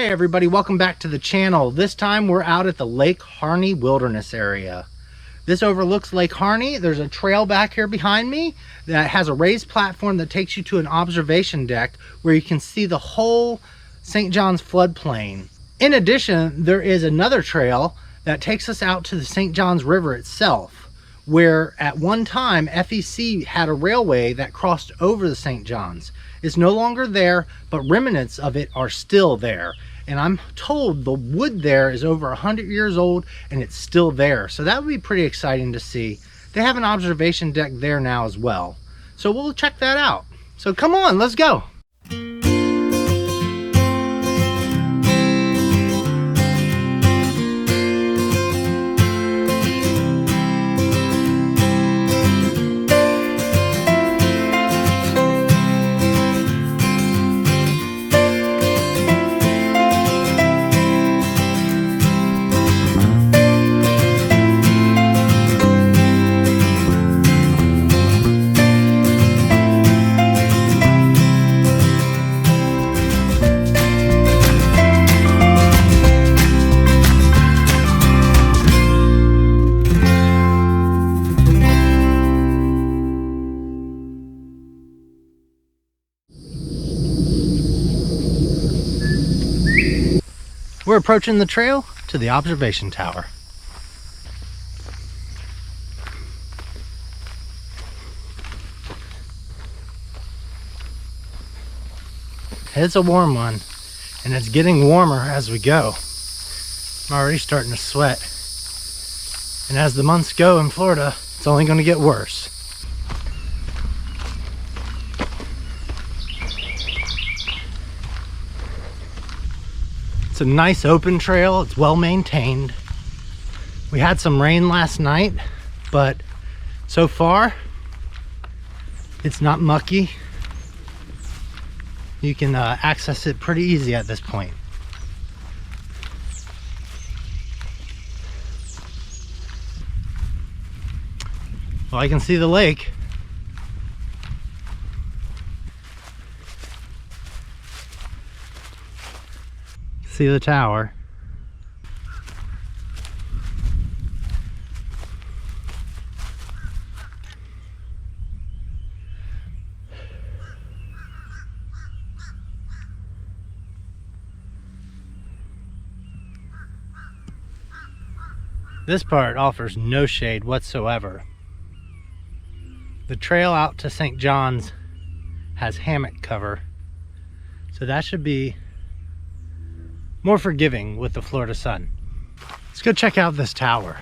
Hey everybody, welcome back to the channel. This time we're out at the Lake Harney Wilderness Area. This overlooks Lake Harney. There's a trail back here behind me that has a raised platform that takes you to an observation deck where you can see the whole St. John's floodplain. In addition, there is another trail that takes us out to the St. John's River itself, where at one time FEC had a railway that crossed over the St. John's. It's no longer there, but remnants of it are still there. And I'm told the wood there is over 100 years old and it's still there. So that would be pretty exciting to see. They have an observation deck there now as well. So we'll check that out. So come on, let's go. We're approaching the trail to the observation tower. It's a warm one, and it's getting warmer as we go. I'm already starting to sweat. And as the months go in Florida, it's only going to get worse. It's a nice open trail. It's well maintained. We had some rain last night, but so far it's not mucky. You can access it pretty easy at this point. Well, I can see the lake. See the tower. This part offers no shade whatsoever. The trail out to St. John's has hammock cover, so that should be more forgiving with the Florida sun. Let's go check out this tower.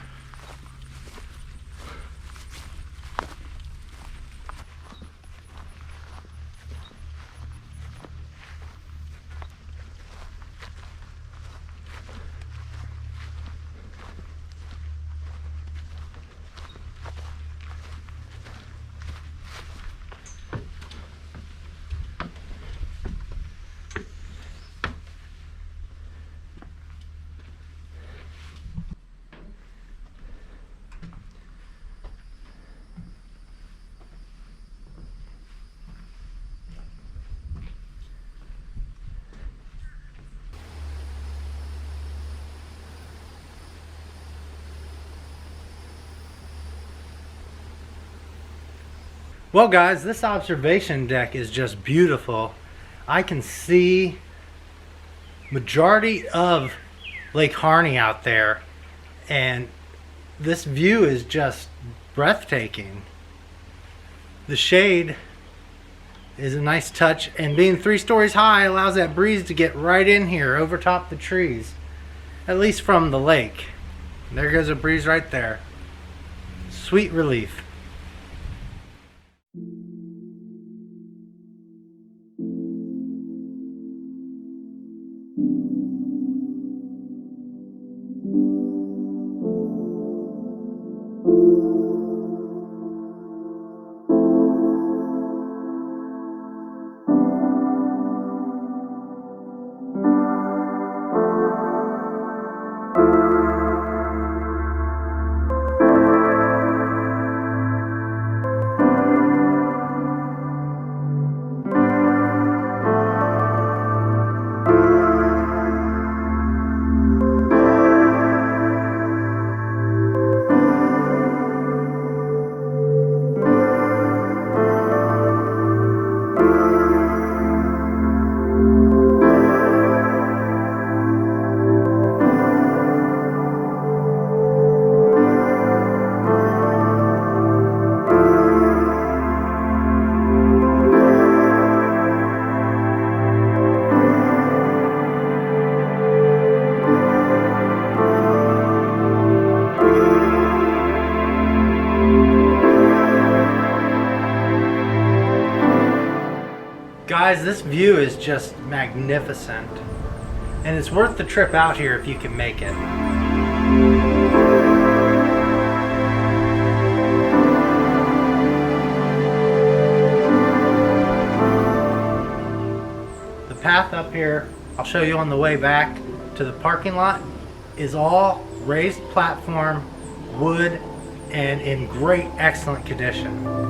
Well guys, this observation deck is just beautiful. I can see majority of Lake Harney out there, and this view is just breathtaking. The shade is a nice touch, and being 3 stories high allows that breeze to get right in here over top the trees, at least from the lake. There goes a breeze right there. Sweet relief. Guys, this view is just magnificent, and it's worth the trip out here if you can make it. The path up here, I'll show you on the way back to the parking lot, is all raised platform, wood, and in great, excellent condition.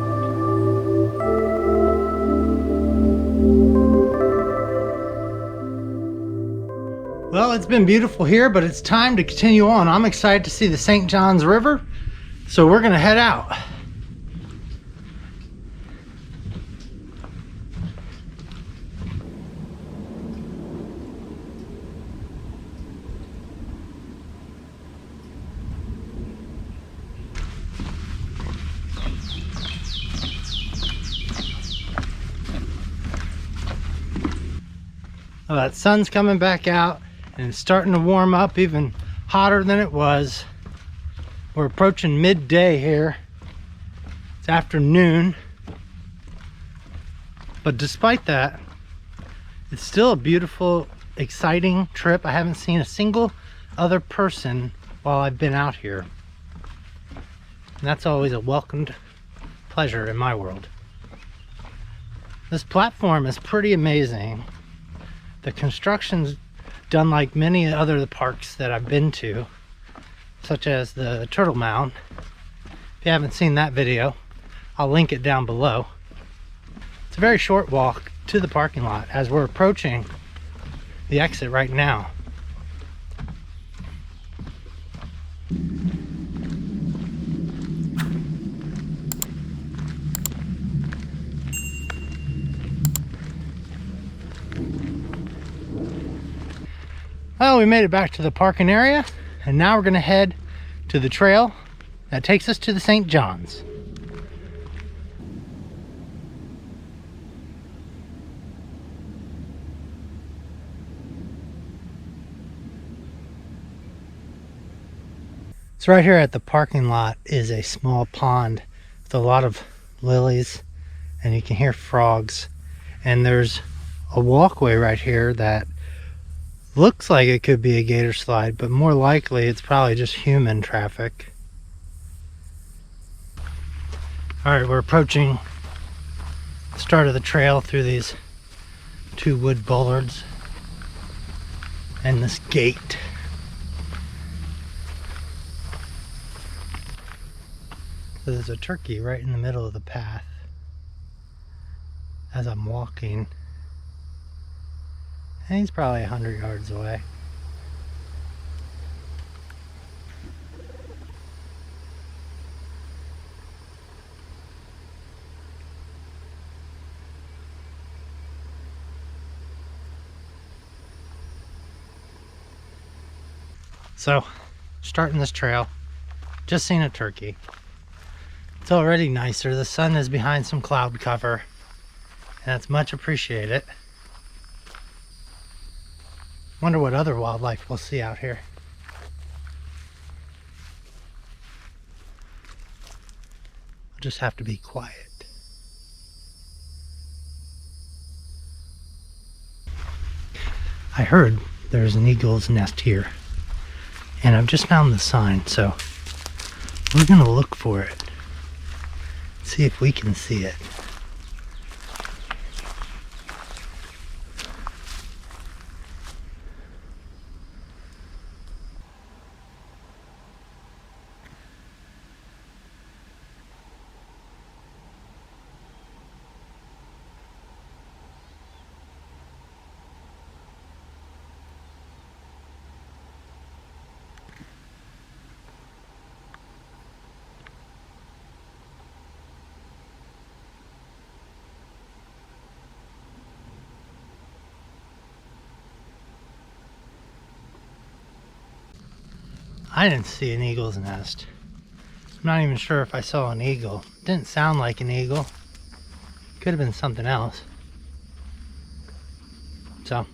Well, it's been beautiful here, but it's time to continue on. I'm excited to see the St. Johns River, so we're gonna head out. Well, that sun's coming back out and it's starting to warm up, even hotter than it was. We're approaching midday here. It's afternoon. But despite that, it's still a beautiful, exciting trip. I haven't seen a single other person while I've been out here. And that's always a welcomed pleasure in my world. This platform is pretty amazing. The construction's done like many other parks that I've been to, such as the Turtle Mound. If you haven't seen that video, I'll link it down below. It's a very short walk to the parking lot as we're approaching the exit right now. Well, we made it back to the parking area, and now we're gonna head to the trail that takes us to the St. Johns. So right here at the parking lot is a small pond with a lot of lilies, and you can hear frogs. And there's a walkway right here that looks like it could be a gator slide, but more likely it's probably just human traffic. All right, we're approaching the start of the trail through these two wood bollards and this gate. So there's a turkey right in the middle of the path as I'm walking. And he's probably 100 yards away. So, starting this trail, just seen a turkey. It's already nicer. The sun is behind some cloud cover, and that's much appreciated. Wonder what other wildlife we'll see out here. I'll just have to be quiet. I heard there's an eagle's nest here, and I've just found the sign, so we're gonna look for it. See if we can see it. I didn't see an eagle's nest. I'm not even sure if I saw an eagle. It didn't sound like an eagle. Could have been something else. So,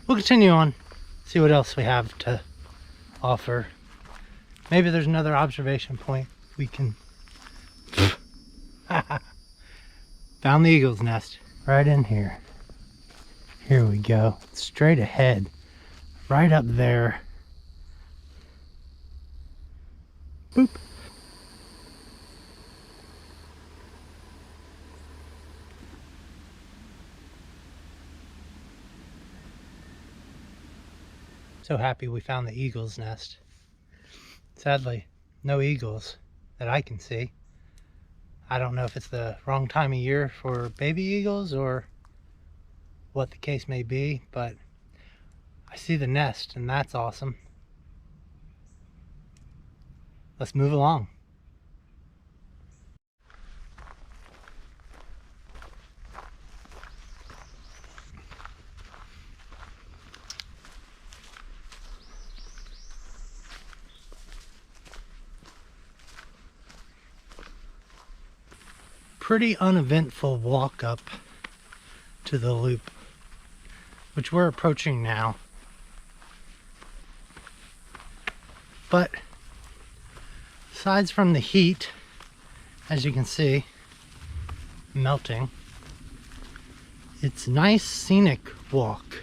we'll continue on, see what else we have to offer. Maybe there's another observation point we can... Found the eagle's nest. right in here. Here we go, straight ahead, right up there. Boop. So happy we found the eagle's nest. Sadly, no eagles that I can see. I don't know if it's the wrong time of year for baby eagles or what the case may be, but I see the nest and that's awesome. Let's move along. Pretty uneventful walk up to the loop, which we're approaching now. But aside from the heat, as you can see, melting, it's a nice scenic walk.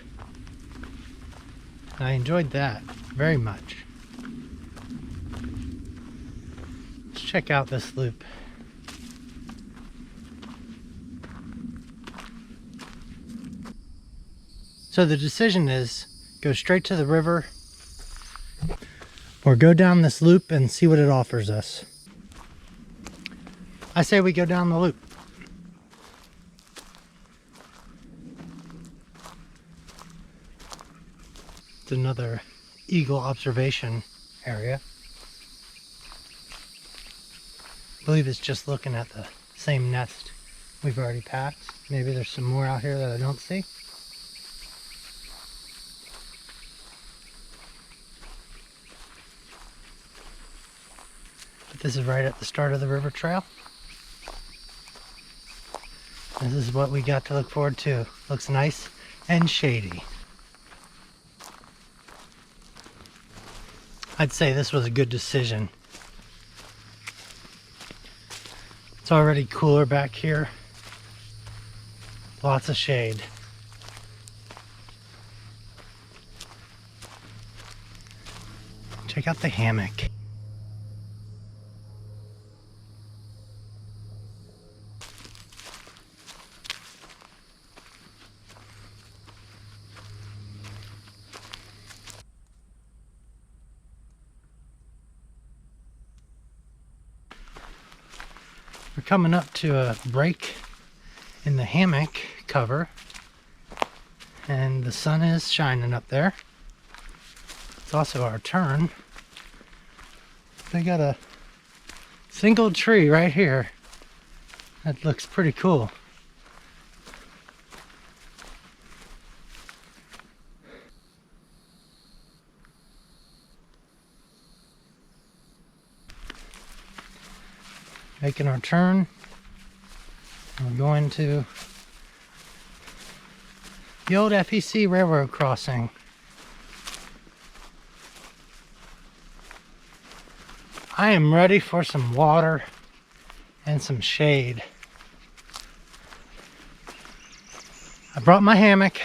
I enjoyed that very much. Let's check out this loop. So the decision is go straight to the river or go down this loop and see what it offers us. I say we go down the loop. It's another eagle observation area. I believe it's just looking at the same nest we've already passed. Maybe there's some more out here that I don't see. But this is right at the start of the river trail. This is what we got to look forward to. Looks nice and shady. I'd say this was a good decision. It's already cooler back here. Lots of shade. Check out the hammock. We're coming up to a break in the hammock cover, and the sun is shining up there. It's also our turn. They got a single tree right here. That looks pretty cool. Making our turn. We're going to the old FEC railroad crossing. I am ready for some water and some shade. I brought my hammock,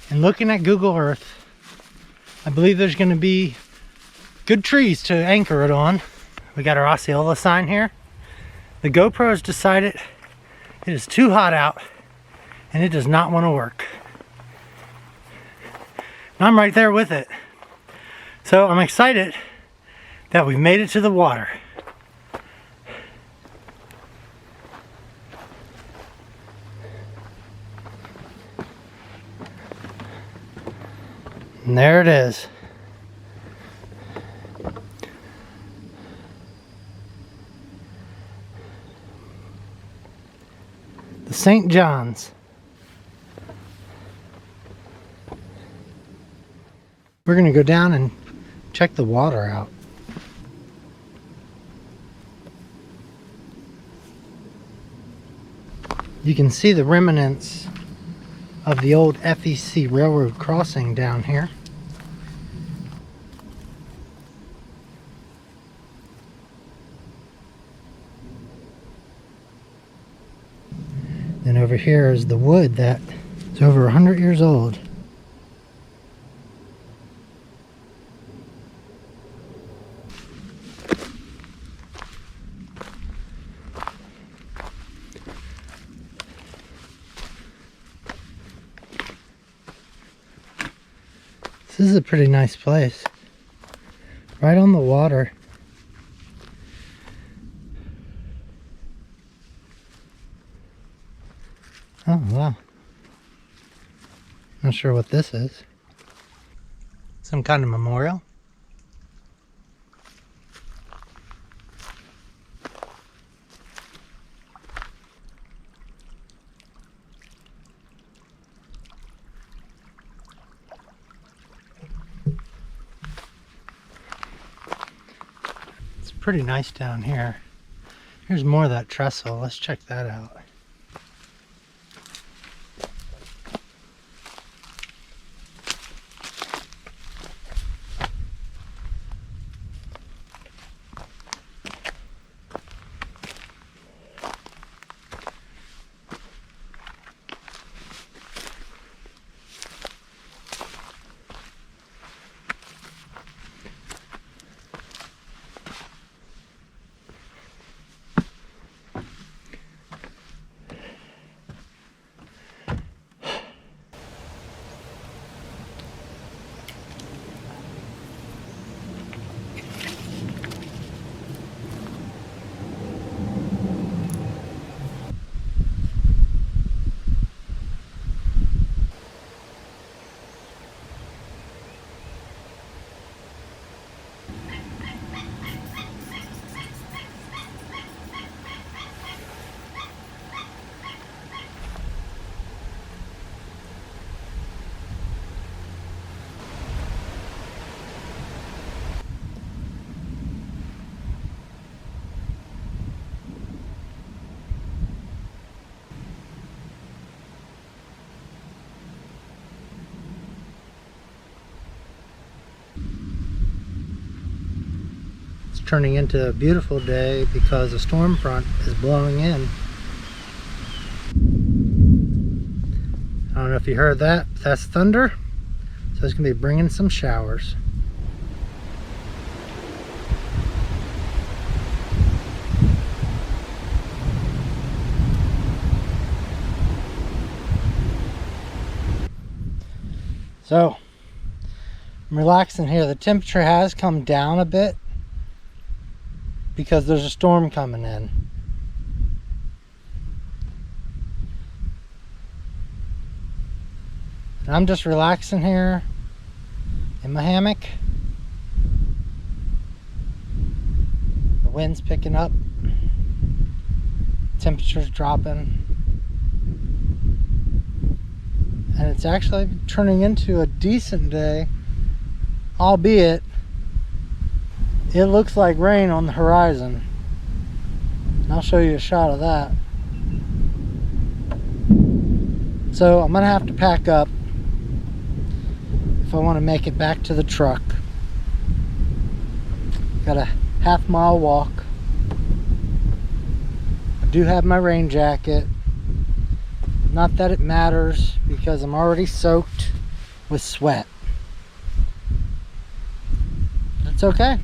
and looking at Google Earth, I believe there's going to be good trees to anchor it on. We got our Osceola sign here. The GoPro's decided it is too hot out and it does not want to work. And I'm right there with it. So I'm excited that we've made it to the water. And there it is. The St. John's. We're going to go down and check the water out. You can see the remnants of the old FEC railroad crossing down here. Then over here is the wood that is over 100 years old. This is a pretty nice place. Right on the water. Oh, wow. Not sure what this is. Some kind of memorial. It's pretty nice down here. Here's more of that trestle. Let's check that out. Turning into a beautiful day because a storm front is blowing in. I don't know if you heard that, but that's thunder. So it's going to be bringing some showers. So I'm relaxing here. The temperature has come down a bit because there's a storm coming in. And I'm just relaxing here in my hammock. The wind's picking up. Temperature's dropping. And it's actually turning into a decent day, albeit it looks like rain on the horizon. And I'll show you a shot of that. So I'm gonna have to pack up if I want to make it back to the truck. Got a half-mile walk. I do have my rain jacket. Not that it matters because I'm already soaked with sweat. It's okay.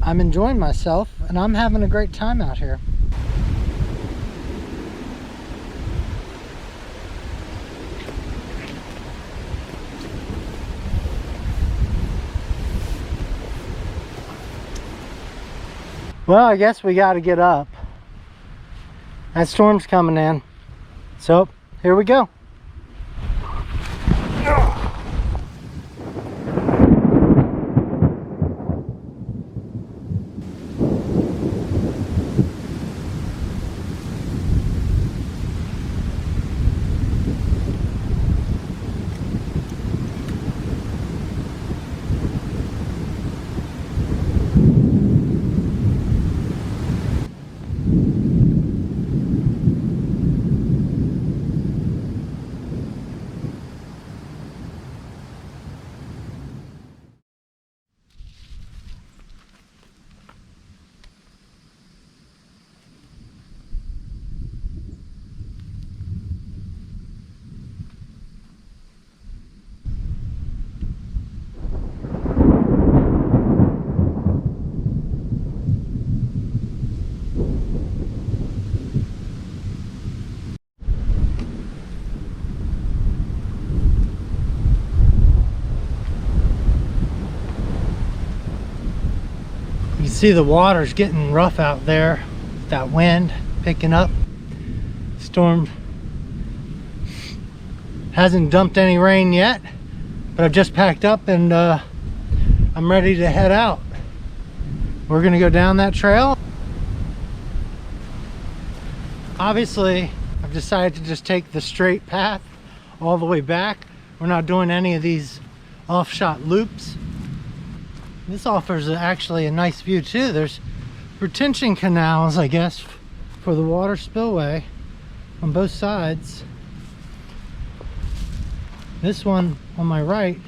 I'm enjoying myself and I'm having a great time out here. Well, I guess we got to get up. That storm's coming in. So, here we go. See, the water's getting rough out there. That wind picking up. Storm hasn't dumped any rain yet, but I've just packed up and I'm ready to head out. We're gonna go down that trail. Obviously, I've decided to just take the straight path all the way back. We're not doing any of these off-shot loops. This offers actually a nice view too. There's retention canals, I guess, for the water spillway on both sides. This one on my right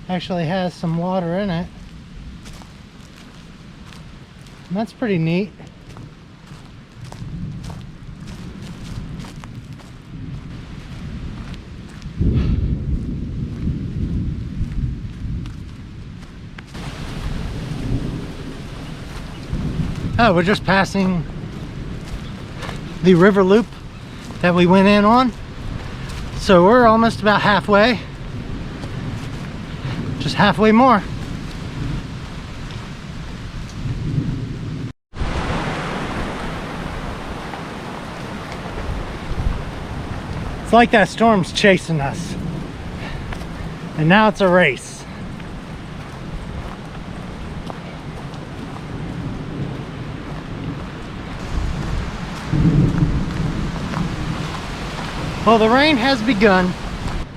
actually has some water in it, and that's pretty neat. Oh, we're just passing the river loop that we went in on. So we're almost about halfway. Just halfway more. It's like that storm's chasing us. And now it's a race. Well, the rain has begun.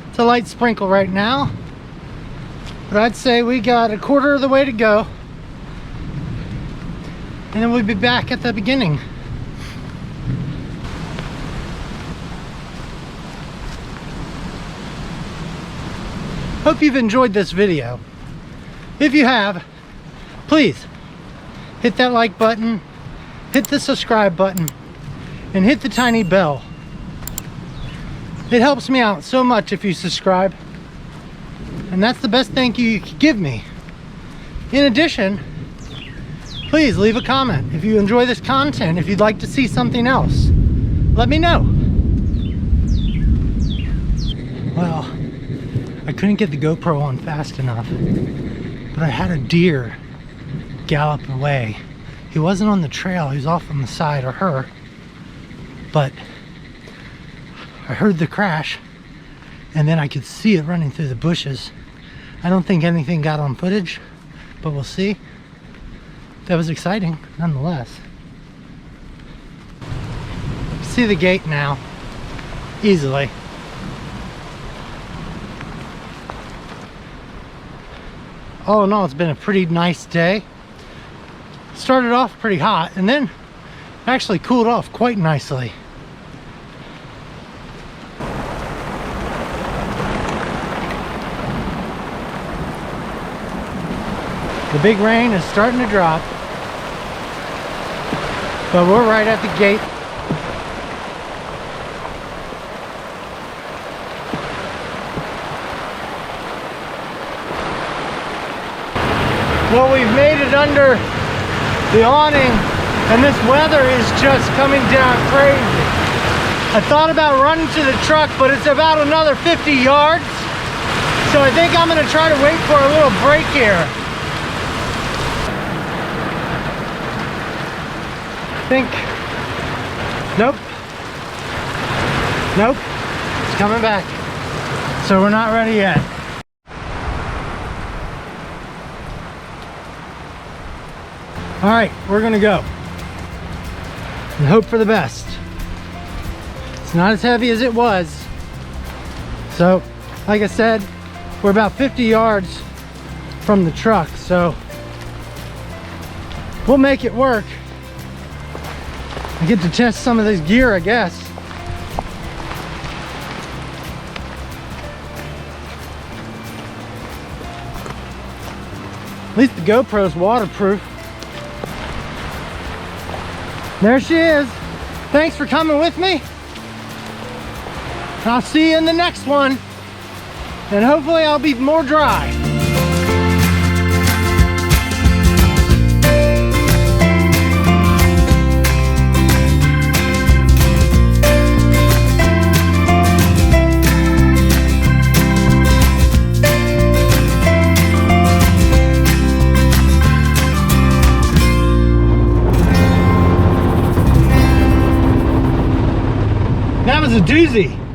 It's a light sprinkle right now, but I'd say we got a quarter of the way to go, and then we'll be back at the beginning. Hope you've enjoyed this video. If you have, please hit that like button, hit the subscribe button, and hit the tiny bell. It helps me out so much if you subscribe, and that's the best thank you can give me. In addition, please leave a comment if you enjoy this content. If you'd like to see something else, let me know. Well, I couldn't get the GoPro on fast enough, but I had a deer gallop away. He wasn't on the trail, he was off on the side, or her, but I heard the crash, and then I could see it running through the bushes. I don't think anything got on footage, but we'll see. That was exciting, nonetheless. See the gate now, easily. All in all, it's been a pretty nice day. Started off pretty hot, and then actually cooled off quite nicely. The big rain is starting to drop, but we're right at the gate. Well, we've made it under the awning, and this weather is just coming down crazy. I thought about running to the truck, but it's about another 50 yards, so I think I'm going to try to wait for a little break here. Nope, it's coming back, so we're not ready yet. All right, we're gonna go and hope for the best. It's not as heavy as it was, so like I said, we're about 50 yards from the truck, so we'll make it work. I get to test some of this gear, I guess. At least the GoPro's waterproof. There she is. Thanks for coming with me. I'll see you in the next one. And hopefully I'll be more dry. was a doozy.